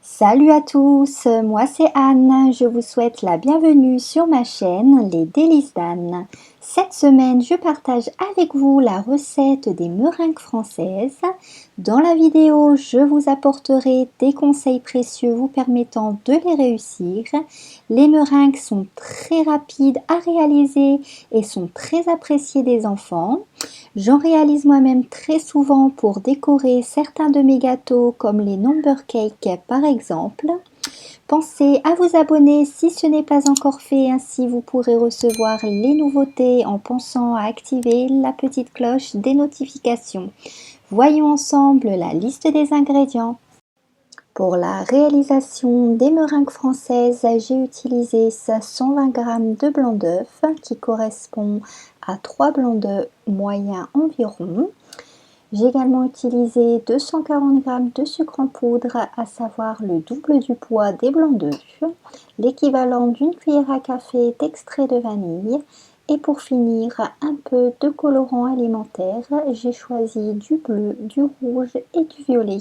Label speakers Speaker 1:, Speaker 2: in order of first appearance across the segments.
Speaker 1: Salut à tous, moi c'est Anne, je vous souhaite la bienvenue sur ma chaîne Les Délices d'Anne. Cette semaine, je partage avec vous la recette des meringues françaises. Dans la vidéo, je vous apporterai des conseils précieux vous permettant de les réussir. Les meringues sont très rapides à réaliser et sont très appréciées des enfants. J'en réalise moi-même très souvent pour décorer certains de mes gâteaux comme les number cakes par exemple. Pensez à vous abonner si ce n'est pas encore fait, ainsi vous pourrez recevoir les nouveautés en pensant à activer la petite cloche des notifications. Voyons ensemble la liste des ingrédients. Pour la réalisation des meringues françaises, j'ai utilisé 120 g de blanc d'œuf qui correspond à 3 blancs d'œufs moyens environ. J'ai également utilisé 240 g de sucre en poudre, à savoir le double du poids des blancs d'œufs, l'équivalent d'une cuillère à café d'extrait de vanille. Et pour finir, un peu de colorant alimentaire. J'ai choisi du bleu, du rouge et du violet.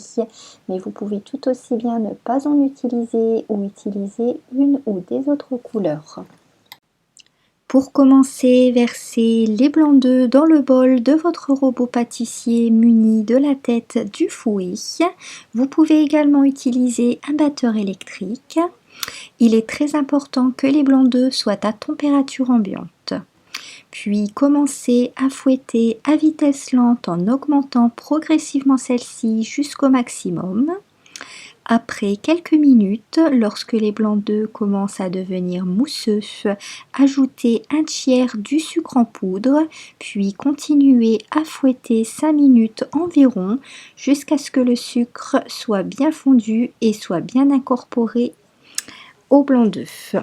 Speaker 1: Mais vous pouvez tout aussi bien ne pas en utiliser ou utiliser une ou des autres couleurs. Pour commencer, versez les blancs d'œufs dans le bol de votre robot pâtissier muni de la tête du fouet. Vous pouvez également utiliser un batteur électrique. Il est très important que les blancs d'œufs soient à température ambiante. Puis commencez à fouetter à vitesse lente en augmentant progressivement celle-ci jusqu'au maximum. Après quelques minutes, lorsque les blancs d'œufs commencent à devenir mousseux, ajoutez un tiers du sucre en poudre, puis continuez à fouetter 5 minutes environ jusqu'à ce que le sucre soit bien fondu et soit bien incorporé au blanc d'œuf.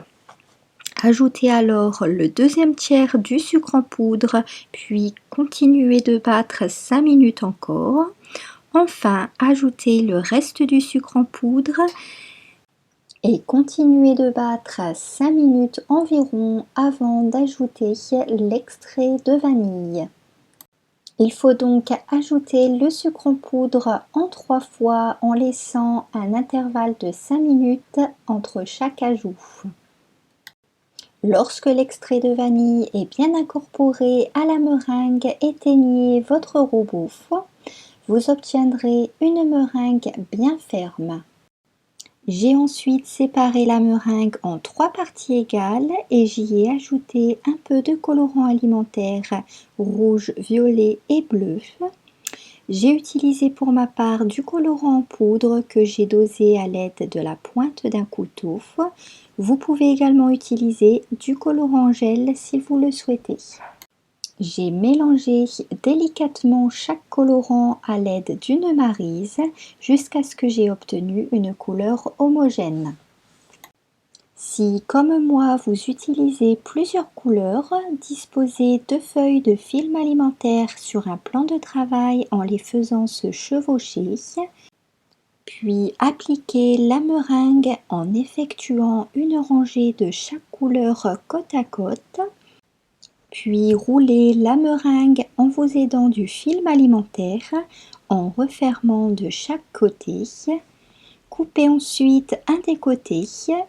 Speaker 1: Ajoutez alors le deuxième tiers du sucre en poudre, puis continuez de battre 5 minutes encore. Enfin, ajoutez le reste du sucre en poudre et continuez de battre 5 minutes environ avant d'ajouter l'extrait de vanille. Il faut donc ajouter le sucre en poudre en 3 fois en laissant un intervalle de 5 minutes entre chaque ajout. Lorsque l'extrait de vanille est bien incorporé à la meringue, éteignez votre robot. Vous obtiendrez une meringue bien ferme. J'ai ensuite séparé la meringue en 3 parties égales et j'y ai ajouté un peu de colorant alimentaire rouge, violet et bleu. J'ai utilisé pour ma part du colorant en poudre que j'ai dosé à l'aide de la pointe d'un couteau. Vous pouvez également utiliser du colorant en gel si vous le souhaitez. J'ai mélangé délicatement chaque colorant à l'aide d'une maryse jusqu'à ce que j'ai obtenu une couleur homogène. Si, comme moi, vous utilisez plusieurs couleurs, disposez 2 feuilles de film alimentaire sur un plan de travail en les faisant se chevaucher, puis appliquez la meringue en effectuant une rangée de chaque couleur côte à côte. Puis roulez la meringue en vous aidant du film alimentaire en refermant de chaque côté. Coupez ensuite un des côtés,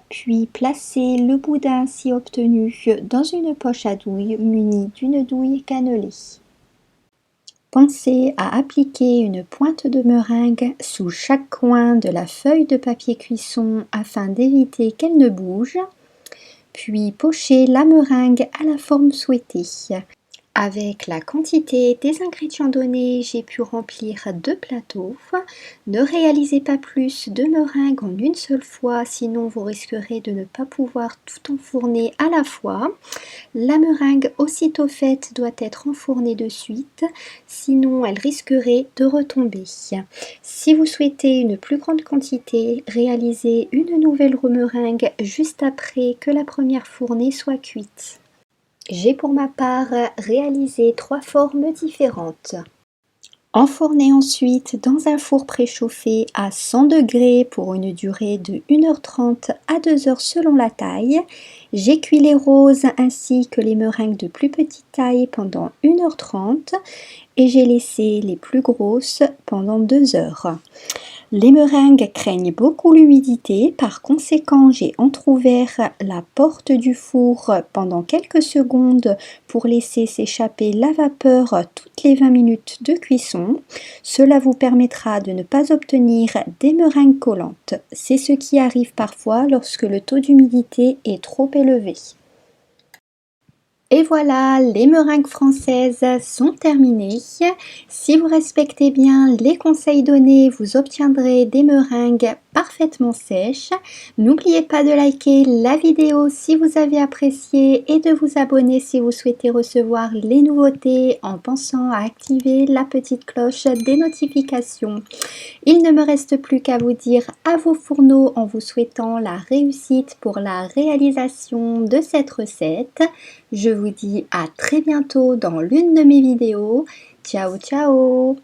Speaker 1: puis placez le boudin ainsi obtenu dans une poche à douille munie d'une douille cannelée. Pensez à appliquer une pointe de meringue sous chaque coin de la feuille de papier cuisson afin d'éviter qu'elle ne bouge. Puis pochez la meringue à la forme souhaitée. Avec la quantité des ingrédients donnés, j'ai pu remplir 2 plateaux. Ne réalisez pas plus de meringues en une seule fois, sinon vous risquerez de ne pas pouvoir tout enfourner à la fois. La meringue aussitôt faite doit être enfournée de suite, sinon elle risquerait de retomber. Si vous souhaitez une plus grande quantité, réalisez une nouvelle meringue juste après que la première fournée soit cuite. J'ai pour ma part réalisé 3 formes différentes. Enfournez ensuite dans un four préchauffé à 100 degrés pour une durée de 1h30 à 2h selon la taille. J'ai cuit les roses ainsi que les meringues de plus petite taille pendant 1h30 et j'ai laissé les plus grosses pendant 2 heures. Les meringues craignent beaucoup l'humidité, par conséquent j'ai entrouvert la porte du four pendant quelques secondes pour laisser s'échapper la vapeur toutes les 20 minutes de cuisson. Cela vous permettra de ne pas obtenir des meringues collantes. C'est ce qui arrive parfois lorsque le taux d'humidité est trop élevé. Et voilà, les meringues françaises sont terminées. Si vous respectez bien les conseils donnés, vous obtiendrez des meringues parfaitement sèches. N'oubliez pas de liker la vidéo si vous avez apprécié et de vous abonner si vous souhaitez recevoir les nouveautés en pensant à activer la petite cloche des notifications. Il ne me reste plus qu'à vous dire à vos fourneaux en vous souhaitant la réussite pour la réalisation de cette recette. Je vous dis à très bientôt dans l'une de mes vidéos. Ciao ciao!